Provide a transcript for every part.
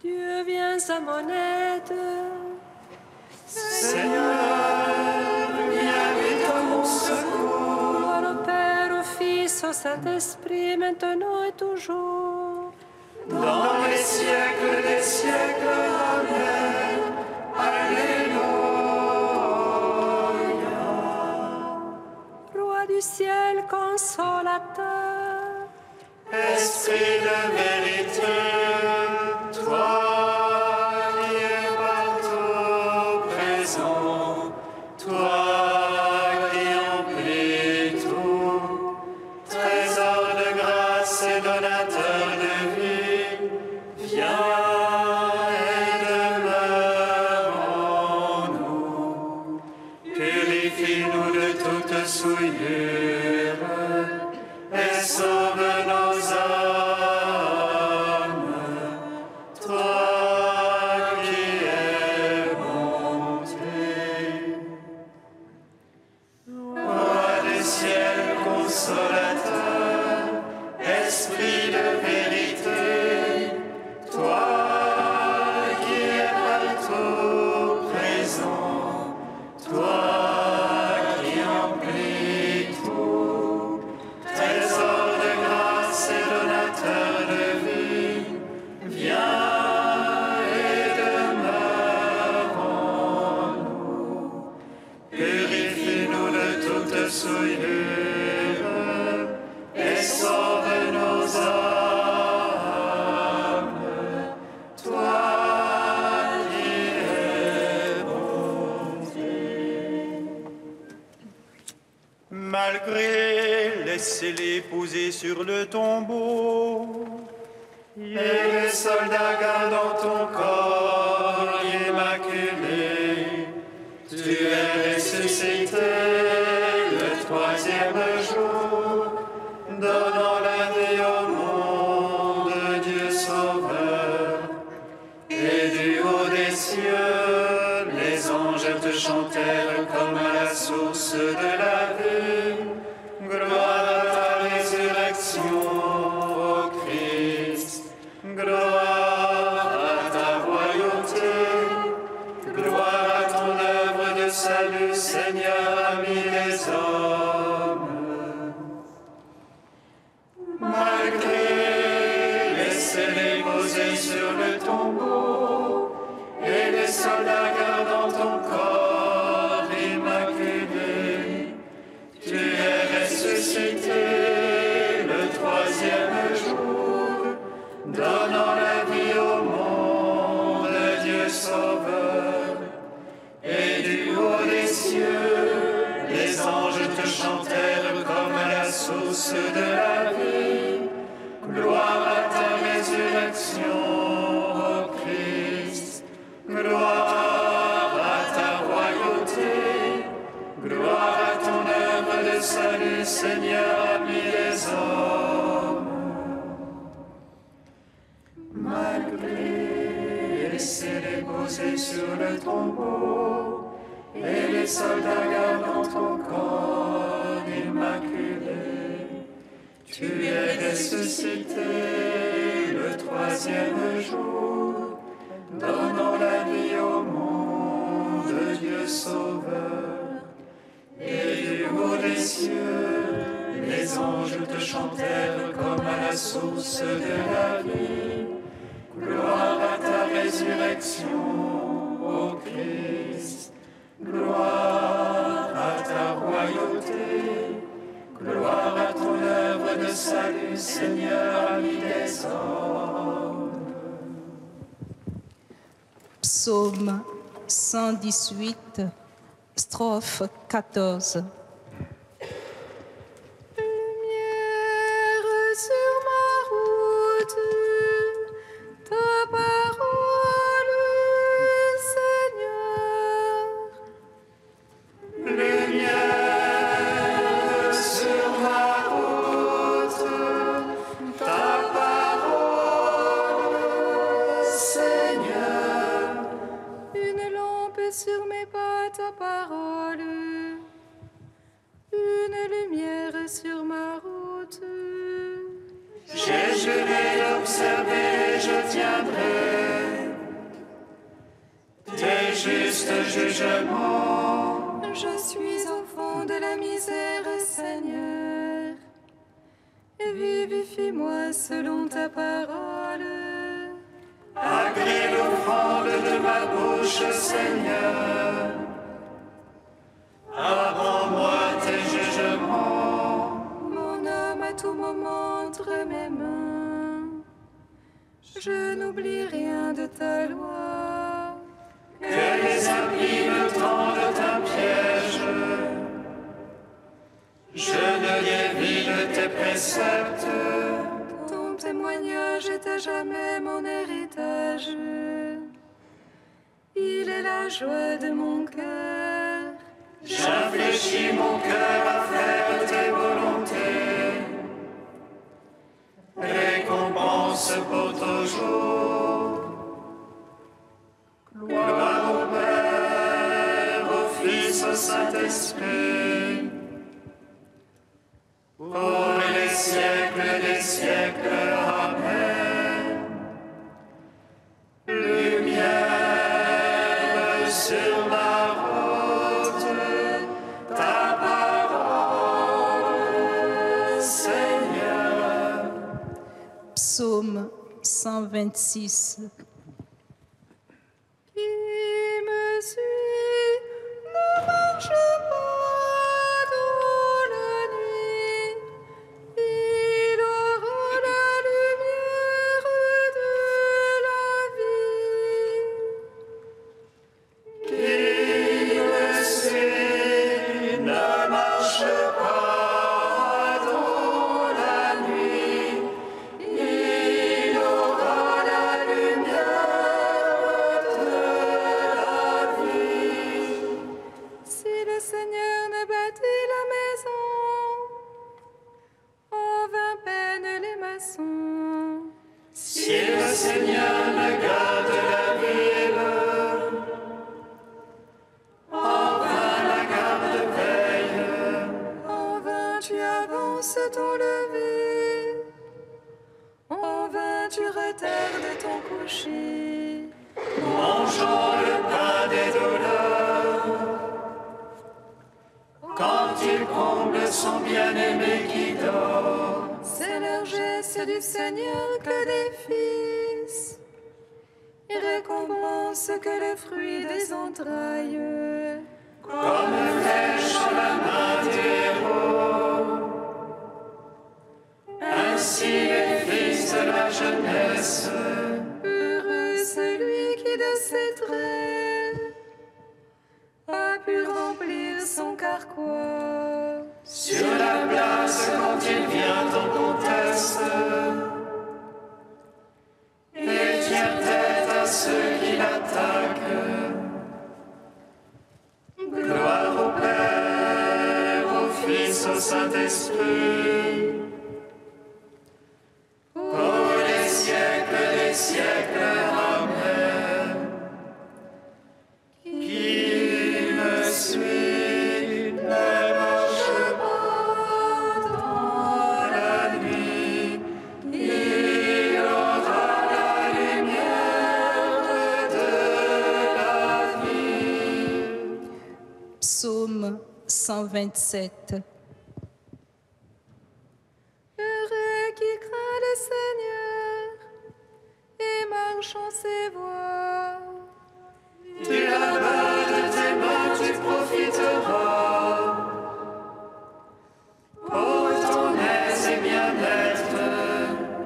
Dieu, viens à mon aide. Seigneur, viens vite à mon secours. Gloire au Père, au Fils, au Saint-Esprit, maintenant et toujours. Dans les siècles des siècles, Amen. Alléluia. Roi du ciel, consolateur. Esprit de vérité, toi qui es partout présent, toi qui emplis tout, trésor de grâce et donateur de vie, viens et demeure en nous. Purifie-nous de toute souillure et sauve nos âmes, toi qui es bonté. Roi du ciel consolateur, esprit de vérité, toi qui es partout présent, toi qui emplis tout, trésor de grâce et donateur de vie, viens et demeure en nous. Purifie-nous de toute souillure et sauve nos âmes, toi qui es bonté. Malgré laissez-les poser sur le tombeau, Et les soldats gardant ton corps immaculé, tu es ressuscité le troisième jour, donnant la vie au monde, Dieu Sauveur. Et du haut des cieux, les anges te chantèrent comme à la source de la vie. Gloire à ta résurrection, ô Christ. Gloire à ta royauté. Gloire à ton œuvre de salut, Seigneur, ami des hommes. Malgré laissez-les poser sur le tombeau, et les soldats gardant ton corps immaculé, tu es ressuscité le troisième jour, donnant la vie au monde, Dieu Sauveur. Et du haut des cieux, les anges te chantèrent comme à la source de la vie. Gloire à ta résurrection, ô Christ. Gloire à ta royauté. Gloire à ton œuvre de salut, Seigneur, ami des hommes. Malgré laissez-les poser sur le tombeau, et les soldats gardant ton corps immaculé, tu es ressuscité le troisième jour, donnant la vie au monde, Dieu Sauveur. Et du haut des cieux, les anges te chantèrent comme à la source de la vie. Gloire à ta résurrection, ô Christ. Gloire à ta royauté. Gloire à ton œuvre de salut, Seigneur, ami des hommes. Psaume 118, strophe 14. Lumière sur ma route, ta parole, Seigneur. Lumière sur ma route, ta parole, Seigneur. Une lampe sur mes pas, ta parole. Une lumière sur ma route. J'ai juré d'observer, je tiendrai. juste jugement. Je suis au fond de la misère, Seigneur. Vivifie-moi selon ta parole. Agrée l'offrande de ma bouche, Seigneur. Apprends-moi tes jugements. Mon âme à tout moment entre mes mains. Je n'oublie rien de ta loi. Que les impies me tendent un piège. Je ne dévie de tes préceptes. Ton témoignage est à jamais mon héritage. Il est la joie de mon cœur. J'infléchis mon cœur à faire tes volontés. Récompense pour toujours. Gloire au Père, au Fils, au Saint-Esprit. Pour les siècles des siècles. Amen. Lumière sur ma route, ta parole, Seigneur. Psaume 126. Qui me suit ne marche pas dans la nuit. Il aura la lumière de la vie. Qui me suit ne marche pas dans la nuit. Il aura la lumière de la vie. Si le Seigneur ne bâtit la maison, en vain peinent les maçons. Si le Seigneur ne garde la ville, en vain la garde veille. En vain tu avances ton lever, en vain tu retardes ton coucher. Mangeant le pain des douleurs, quand il comble son bien-aimé qui dort. C'est leur geste du Seigneur que des fils, il récompense que le fruit des entrailles. Comme flèche à la main des héros, ainsi les fils de la jeunesse. Heureux celui qui de ses traits a pu remplir son carquois. Sur la place quand il vient en conteste, et tient tête à ceux qui l'attaquent. Gloire au Père, au Fils, au Saint-Esprit, pour les siècles des siècles. Amen. Qui me suit ne marche pas dans la nuit. Il aura la lumière de la vie. Psaume 127. Heureux qui craint le Seigneur et marche en ses voies. Du labeur de tes mains tu profiteras. Pour ton aise et bien-être,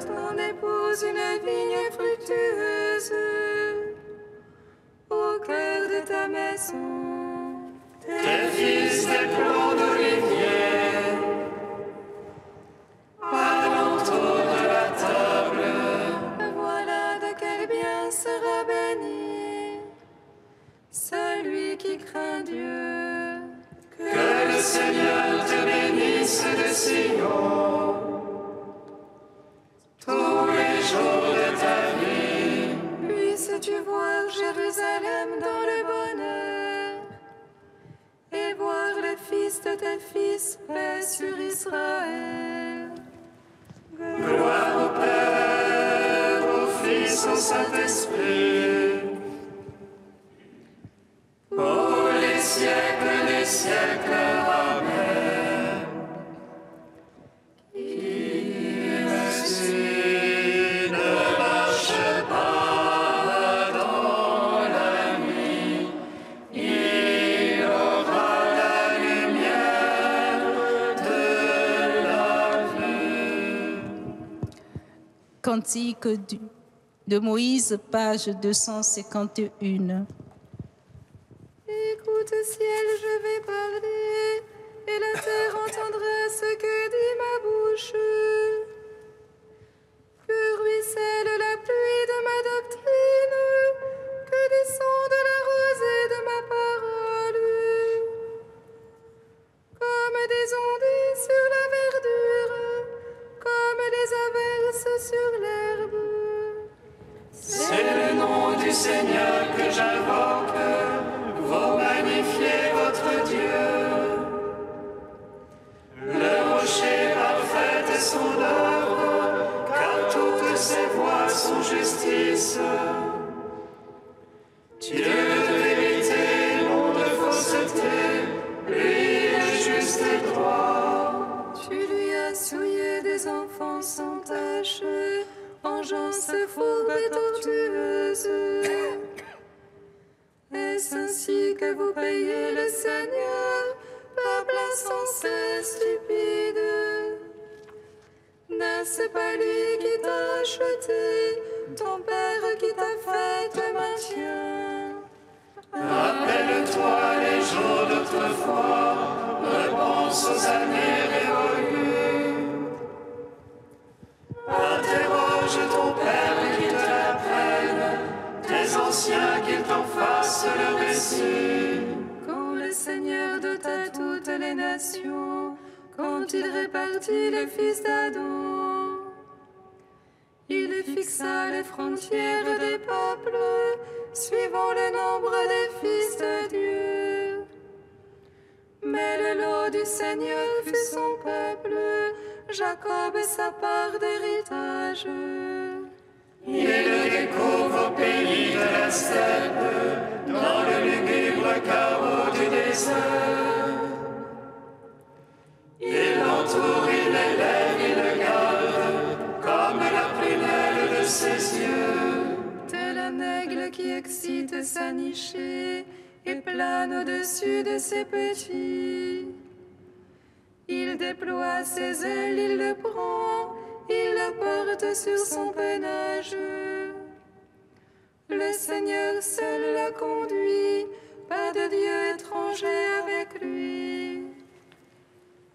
Ton épouse une vigne fructueuse au cœur de ta maison. tes fils des plants d'olivier, alentour de la table. Voilà de quel bien sera béni celui qui craint Dieu. Que le Seigneur te bénisse de Sion tous les jours de ta vie. Puisses-tu voir Jérusalem dans le bonheur et voir le fils de tes fils, paix sur Israël. Gloire au Père, au Fils, au Saint-Esprit, Cantique de Moïse, page 251. Écoute, ciel, je vais parler, et la terre entendra ce que dit ma bouche. Que ruisselle la pluie de ma doctrine, que descende la rosée de ma parole. Comme des ondées sur la verdure, comme des averses sur l'herbe. C'est le nom du Seigneur que j'invoque, vous magnifiez votre Dieu. Le rocher parfait est son œuvre, car toutes ses voies sont justice. Dieu de vérité, non de fausseté, lui est juste et droit. Tu lui as souillé des enfants sans tache, engeance fourbe et tortueuse. Est-ce ainsi que vous payez le Seigneur, peuple insensé, stupide? N'est-ce pas lui qui t'a acheté, ton père qui t'a fait te maintien? Rappelle-toi les jours d'autrefois, repense aux années révolues. Interroge ton père qu'il te l'apprenne, tes anciens qu'ils t'en fassent le récit. Quand le Seigneur dota toutes les nations, quand il répartit les fils d'Adam, il fixa les frontières des peuples, suivant le nombre des fils de Dieu. Mais le lot du Seigneur fut son peuple, Jacob sa part d'héritage. Il le découvre au pays de la steppe, dans le lugubre chaos du désert. Il l'entoure, il l'élève, il le garde, comme la prunelle de ses yeux. Tel un aigle qui excite sa nichée et plane au-dessus de ses petits. Il déploie ses ailes, il le prend, il le porte sur son pennage. Le Seigneur seul l'a conduit, pas de Dieu étranger avec lui.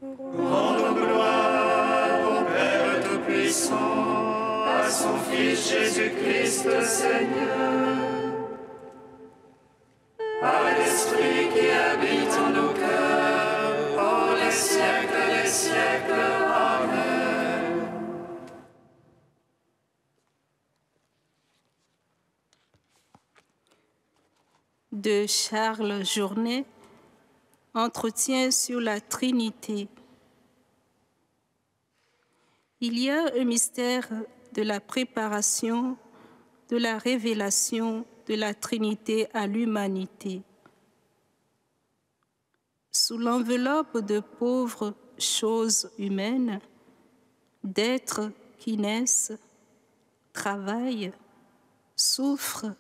Rendons gloire au Père Tout-Puissant, à son Fils Jésus-Christ Seigneur, à l'Esprit qui habite en nos cœurs, pour les siècles des siècles. Amen. De Charles Journet, entretien sur la Trinité. Il y a un mystère de la préparation, de la révélation de la Trinité à l'humanité. Sous l'enveloppe de pauvres choses humaines, d'êtres qui naissent, travaillent, souffrent,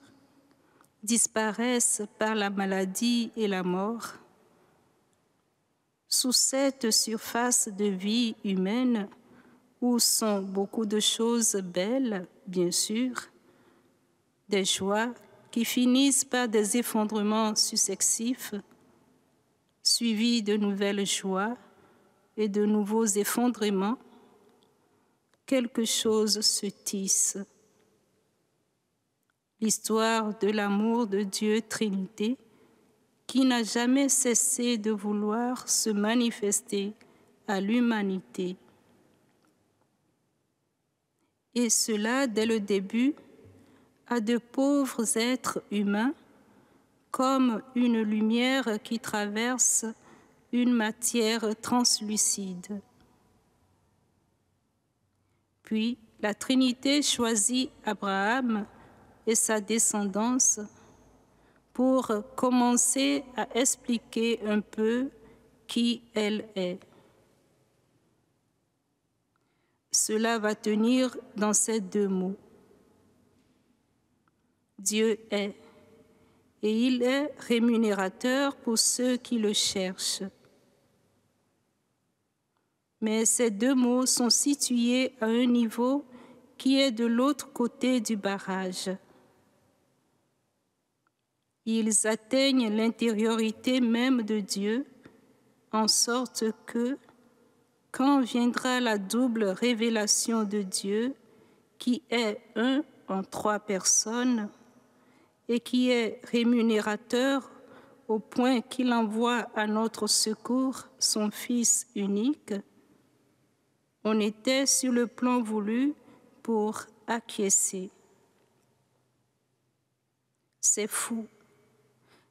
disparaissent par la maladie et la mort. Sous cette surface de vie humaine, où sont beaucoup de choses belles, bien sûr, des joies qui finissent par des effondrements successifs, suivis de nouvelles joies et de nouveaux effondrements, quelque chose se tisse. L'histoire de l'amour de Dieu Trinité, qui n'a jamais cessé de vouloir se manifester à l'humanité. Et cela, dès le début, à de pauvres êtres humains, comme une lumière qui traverse une matière translucide. Puis, la Trinité choisit Abraham et sa descendance pour commencer à expliquer un peu qui elle est. Cela va tenir dans ces deux mots. Dieu est, et il est rémunérateur pour ceux qui le cherchent. Mais ces deux mots sont situés à un niveau qui est de l'autre côté du barrage. Ils atteignent l'intériorité même de Dieu, en sorte que, quand viendra la double révélation de Dieu, qui est un en trois personnes et qui est rémunérateur au point qu'il envoie à notre secours son Fils unique, on était sur le plan voulu pour acquiescer. C'est fou,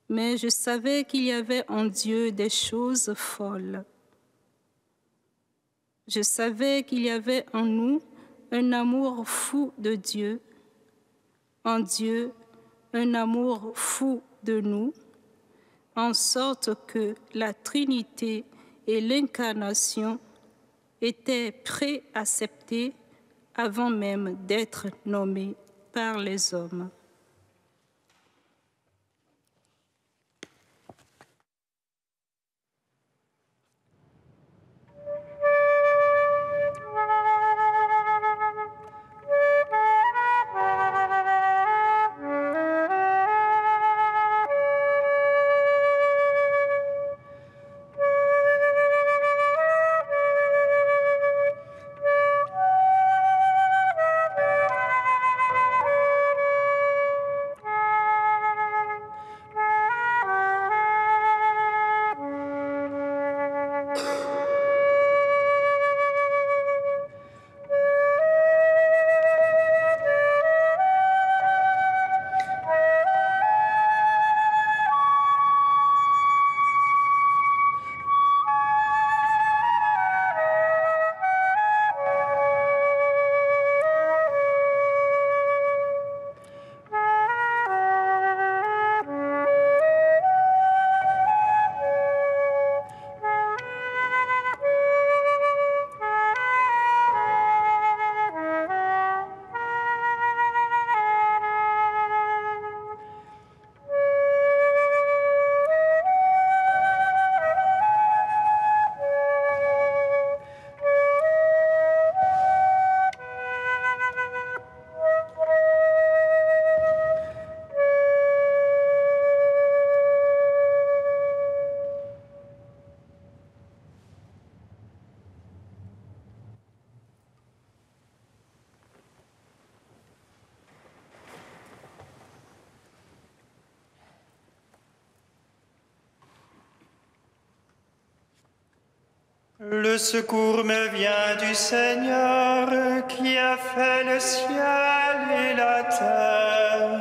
mais je savais qu'il y avait en Dieu des choses folles. Je savais qu'il y avait en nous un amour fou de Dieu, en Dieu un amour fou de nous, en sorte que la Trinité et l'incarnation étaient préacceptés avant même d'être nommés par les hommes. Le secours me vient du Seigneur qui a fait le ciel et la terre.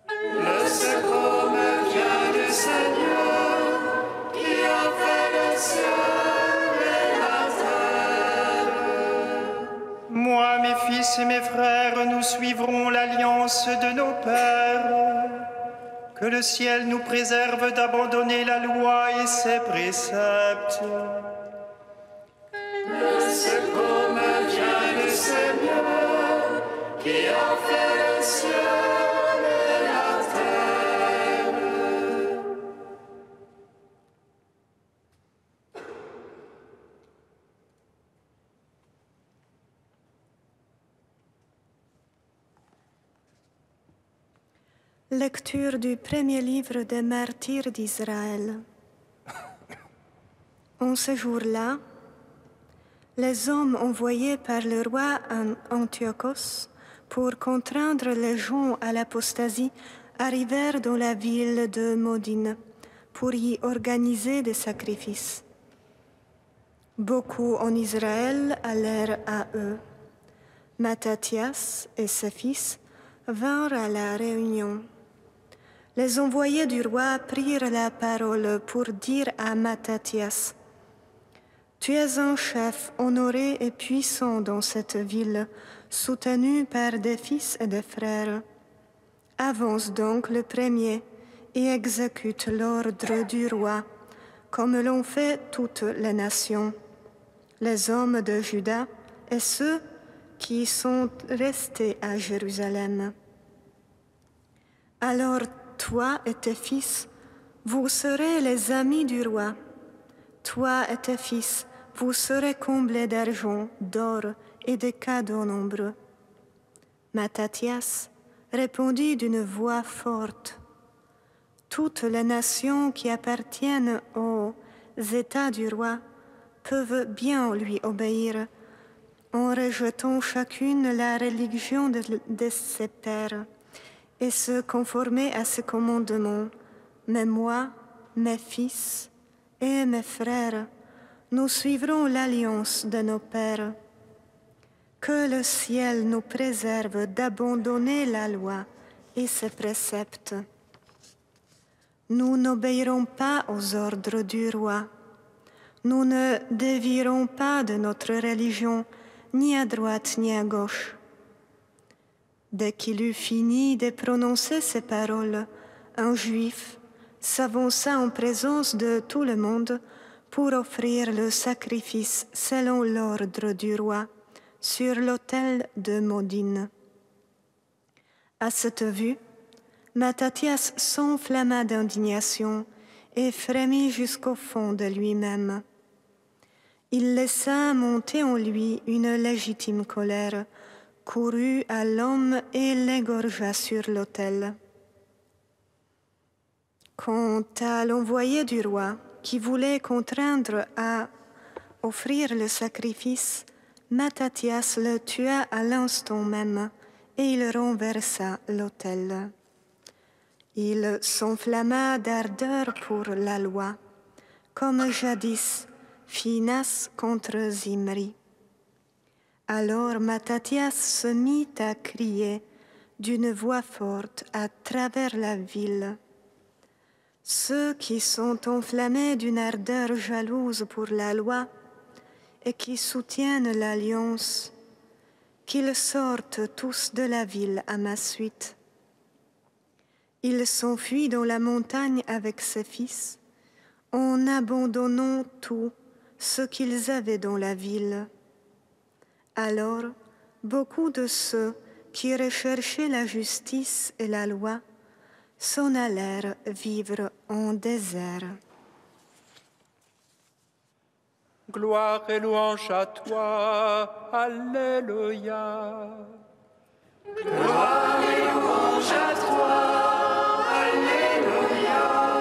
Le secours me vient du Seigneur qui a fait le ciel et la terre. Moi, mes fils et mes frères, nous suivrons l'alliance de nos pères. Que le ciel nous préserve d'abandonner la loi et ses préceptes. Le secours me vient du Seigneur qui a fait le ciel et la terre. Lecture du premier livre des martyrs d'Israël. En ce jour-là, les hommes envoyés par le roi Antiochos pour contraindre les gens à l'apostasie arrivèrent dans la ville de Modine pour y organiser des sacrifices. Beaucoup en Israël allèrent à eux. Mattathias et ses fils vinrent à la réunion. Les envoyés du roi prirent la parole pour dire à Mattathias: « Tu es un chef honoré et puissant dans cette ville, soutenu par des fils et des frères. Avance donc le premier et exécute l'ordre du roi, comme l'ont fait toutes les nations, les hommes de Juda et ceux qui sont restés à Jérusalem. Alors toi et tes fils, vous serez les amis du roi. Toi et tes fils, vous serez comblés d'argent, d'or et des cadeaux nombreux. Mattathias répondit d'une voix forte. Toutes les nations qui appartiennent aux États du roi peuvent bien lui obéir, en rejetant chacune la religion de ses pères et se conformer à ses commandements. Mais moi, mes fils et mes frères, nous suivrons l'alliance de nos pères. Que le ciel nous préserve d'abandonner la loi et ses préceptes. Nous n'obéirons pas aux ordres du roi. Nous ne dévierons pas de notre religion, ni à droite ni à gauche. Dès qu'il eut fini de prononcer ces paroles, un juif s'avança en présence de tout le monde pour offrir le sacrifice selon l'ordre du roi sur l'autel de Modine. À cette vue, Mattathias s'enflamma d'indignation et frémit jusqu'au fond de lui-même. Il laissa monter en lui une légitime colère, courut à l'homme et l'égorgea sur l'autel. Quant à l'envoyé du roi, qui voulait contraindre à offrir le sacrifice, Mattathias le tua à l'instant même et il renversa l'autel. Il s'enflamma d'ardeur pour la loi, comme jadis Finas contre Zimri. Alors Mattathias se mit à crier d'une voix forte à travers la ville. Ceux qui sont enflammés d'une ardeur jalouse pour la loi et qui soutiennent l'alliance, qu'ils sortent tous de la ville à ma suite. Il s'enfuit dans la montagne avec ses fils, en abandonnant tout ce qu'ils avaient dans la ville. Alors, beaucoup de ceux qui recherchaient la justice et la loi s'en allèrent vivre en désert. Gloire et louange à toi, Alléluia. Gloire et louange à toi, Alléluia.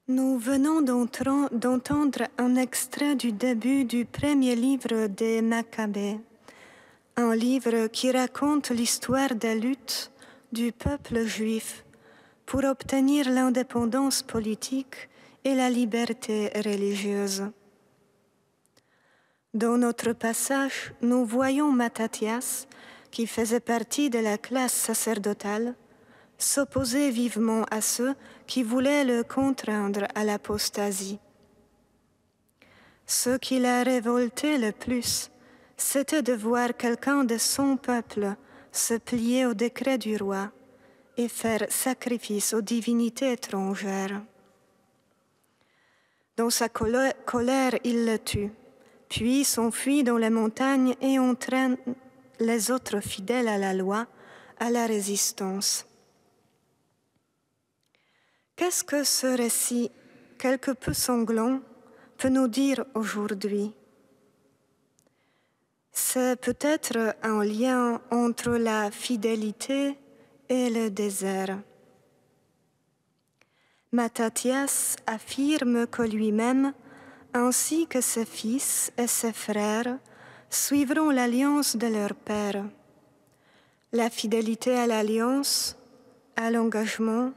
Nous venons d'entendre un extrait du début du premier livre des Maccabées, un livre qui raconte l'histoire des luttes du peuple juif pour obtenir l'indépendance politique et la liberté religieuse. Dans notre passage, nous voyons Mattathias, qui faisait partie de la classe sacerdotale, s'opposer vivement à ceux qui voulaient le contraindre à l'apostasie. Ce qui l'a révolté le plus, c'était de voir quelqu'un de son peuple se plier au décret du roi et faire sacrifice aux divinités étrangères. Dans sa colère, il le tue, puis s'enfuit dans les montagnes et entraîne les autres fidèles à la loi à la résistance. Qu'est-ce que ce récit, quelque peu sanglant, peut nous dire aujourd'hui? C'est peut-être un lien entre la fidélité et le désert. Mattathias affirme que lui-même, ainsi que ses fils et ses frères, suivront l'alliance de leur père. La fidélité à l'alliance, à l'engagement,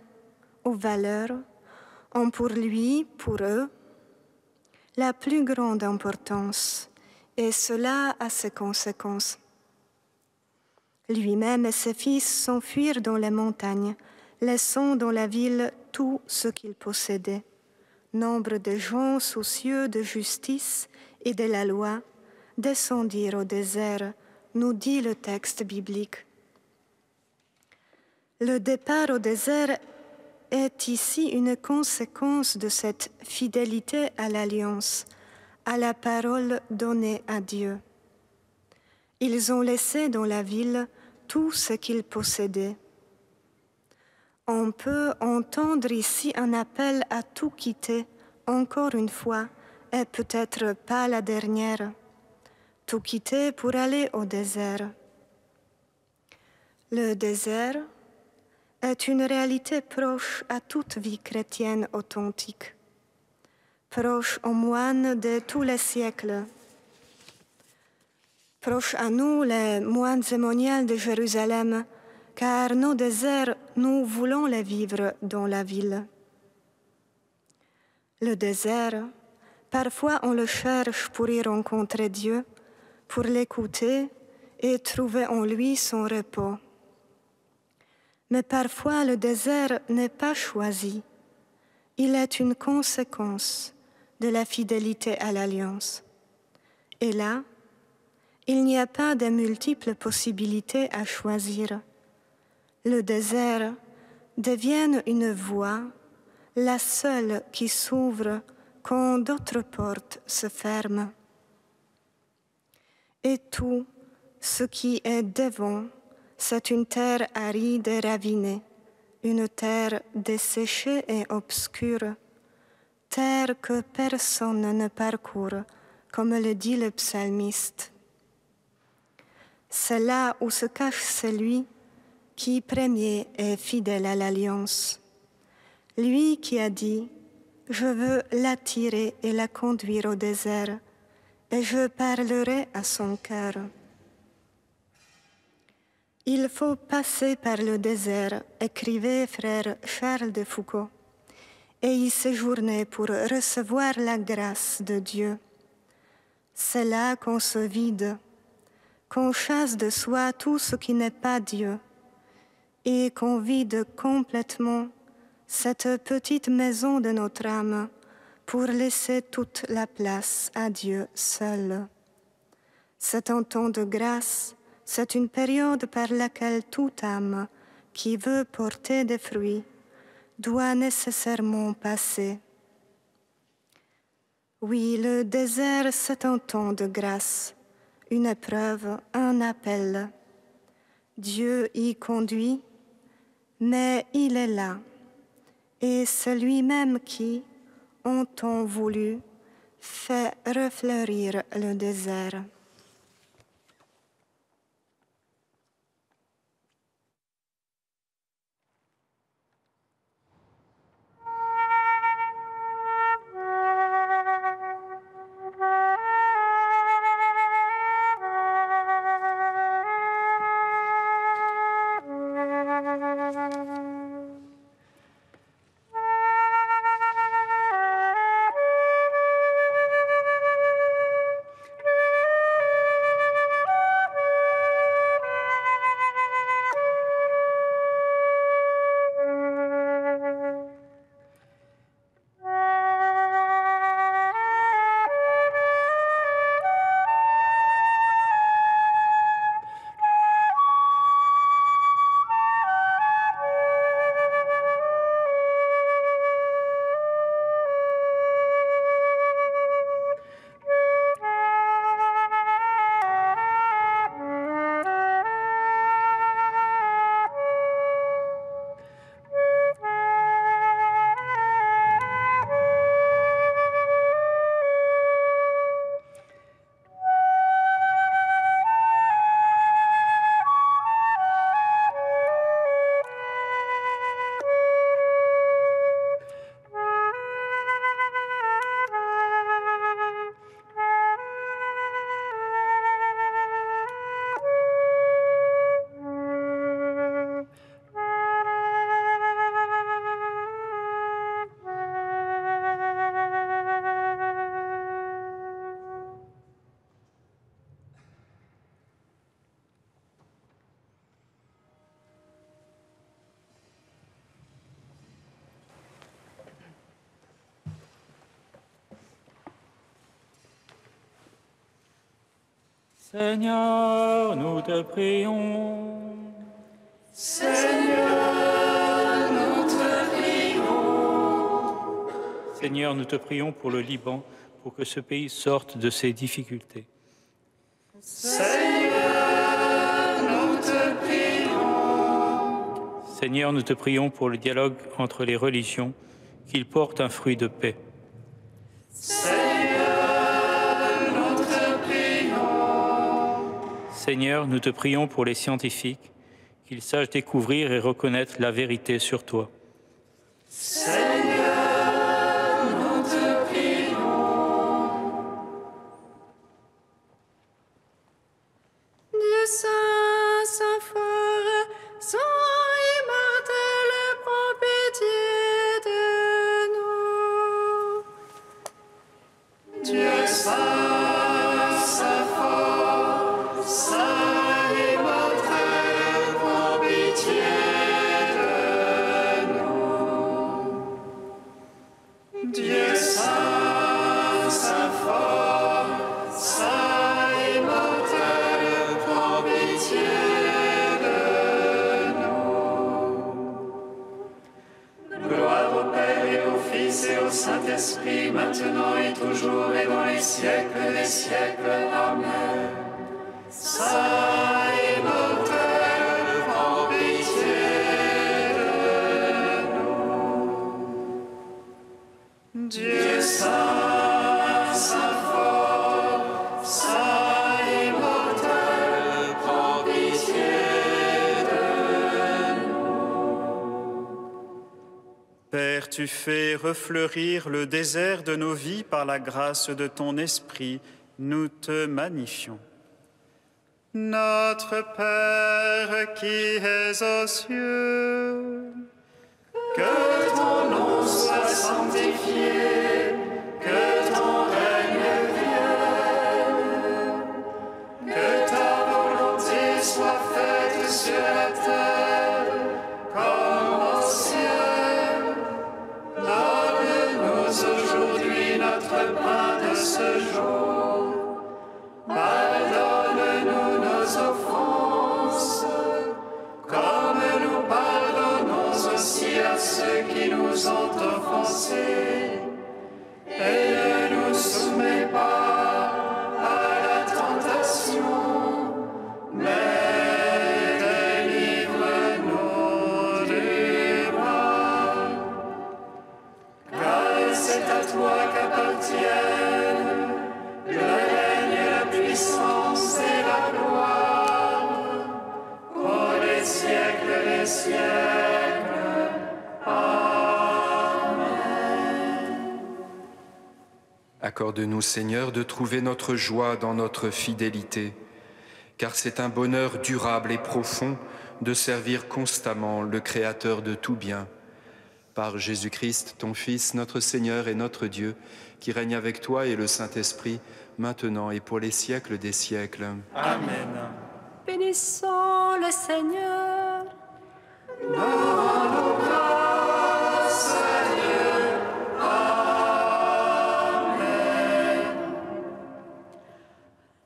aux valeurs, ont pour lui, pour eux, la plus grande importance, et cela a ses conséquences. Lui-même et ses fils s'enfuirent dans les montagnes, laissant dans la ville tout ce qu'ils possédaient. Nombre de gens soucieux de justice et de la loi descendirent au désert, nous dit le texte biblique. Le départ au désert est ici une conséquence de cette fidélité à l'alliance, à la parole donnée à Dieu. Ils ont laissé dans la ville tout ce qu'ils possédaient. On peut entendre ici un appel à tout quitter encore une fois, et peut-être pas la dernière, tout quitter pour aller au désert. Le désert est une réalité proche à toute vie chrétienne authentique, proche aux moines de tous les siècles, proche à nous, les moines zémoniels de Jérusalem, car nos déserts, nous voulons les vivre dans la ville. Le désert, parfois on le cherche pour y rencontrer Dieu, pour l'écouter et trouver en lui son repos. Mais parfois le désert n'est pas choisi. Il est une conséquence de la fidélité à l'alliance. Et là, il n'y a pas de multiples possibilités à choisir. Le désert devient une voie, la seule qui s'ouvre quand d'autres portes se ferment. Et tout ce qui est devant, c'est une terre aride et ravinée, une terre desséchée et obscure, terre que personne ne parcourt, comme le dit le psalmiste. C'est là où se cache celui qui premier est fidèle à l'alliance. Lui qui a dit « Je veux l'attirer et la conduire au désert, et je parlerai à son cœur. » Il faut passer par le désert, écrivait frère Charles de Foucault, et y séjourner pour recevoir la grâce de Dieu. C'est là qu'on se vide, qu'on chasse de soi tout ce qui n'est pas Dieu, et qu'on vide complètement cette petite maison de notre âme pour laisser toute la place à Dieu seul. C'est un temps de grâce, c'est une période par laquelle toute âme qui veut porter des fruits doit nécessairement passer. Oui, le désert, c'est un temps de grâce, une épreuve, un appel. Dieu y conduit, mais il est là. Et c'est lui-même qui, en temps voulu, fait refleurir le désert. Seigneur, nous te prions. Seigneur, nous te prions. Seigneur, nous te prions pour le Liban, pour que ce pays sorte de ses difficultés. Seigneur, nous te prions. Seigneur, nous te prions pour le dialogue entre les religions, qu'il porte un fruit de paix. Seigneur, nous te prions pour les scientifiques, qu'ils sachent découvrir et reconnaître la vérité sur toi. Seigneur, nous te prions. Dieu saint, saint fort, saint immortel, prends pitié de nous. Dieu saint, saint fort, saint immortel, prends pitié de nous. Dieu saint, saint fort, saint immortel, prends pitié de nous. Gloire au Père et au Fils et au Saint-Esprit, maintenant et toujours et dans les siècles des siècles. Amen. Saint immortel, prends pitié de nous. Dieu saint, saint fort, saint immortel, prends pitié de nous. Père, tu fais refleurir le désert de nos vies par la grâce de ton Esprit. Nous te magnifions. Notre Père qui es aux cieux, Que ton nom soit sanctifié, que ton règne vienne, que ta volonté soit faite sur la terre comme au ciel. Donne-nous aujourd'hui notre pain de ce jour. Pardonne-nous nos offenses, comme nous pardonnons aussi à ceux qui nous ont offensés. Et ne nous soumets pas à la tentation, mais délivre-nous du mal. Car c'est à toi qu'appartiennent le règne, la puissance et la gloire, pour les siècles des siècles. Amen. Accorde-nous, Seigneur, de trouver notre joie dans notre fidélité, car c'est un bonheur durable et profond de servir constamment le Créateur de tout bien. Par Jésus-Christ, ton Fils, notre Seigneur et notre Dieu, qui règne avec toi et le Saint-Esprit, maintenant et pour les siècles des siècles. Amen. Bénissons le Seigneur.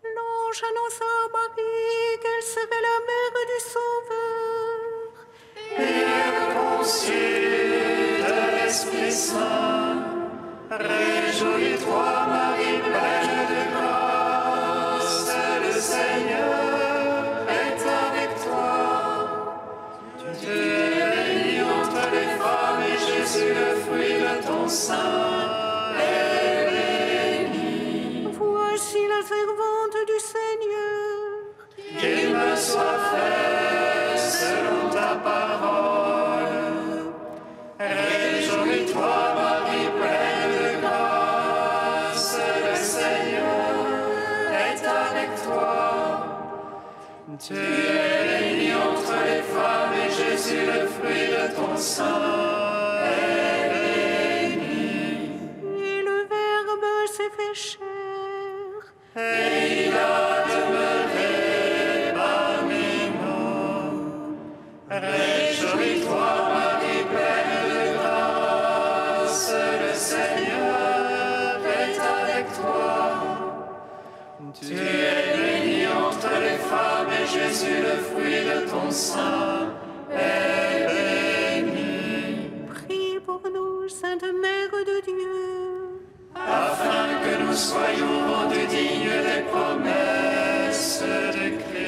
L'ange annonça à Marie qu'elle serait la mère du Sauveur. Et elle conçut de l'Esprit Saint. Réjouis-toi, Marie, pleine de grâce, le Seigneur est avec toi. Tu es bénie entre les femmes et Jésus, le fruit de ton sein, est béni. Voici la servante du Seigneur. Qu'il me soit fait selon ta parole. Réjouis-toi, Marie, pleine de grâce, le Seigneur est avec toi. Tu es bénie entre les femmes et Jésus, le fruit de ton sein, est béni. Et le Verbe s'est fait chair. Et il a demeuré parmi nous. Réjouis-toi, Marie, pleine de grâce, le Seigneur est avec toi. Tu es bénie entre les femmes et Jésus, le fruit de ton sein, est béni. Prie pour nous, Sainte Mère de Dieu. Afin que nous soyons rendus dignes des promesses de Christ.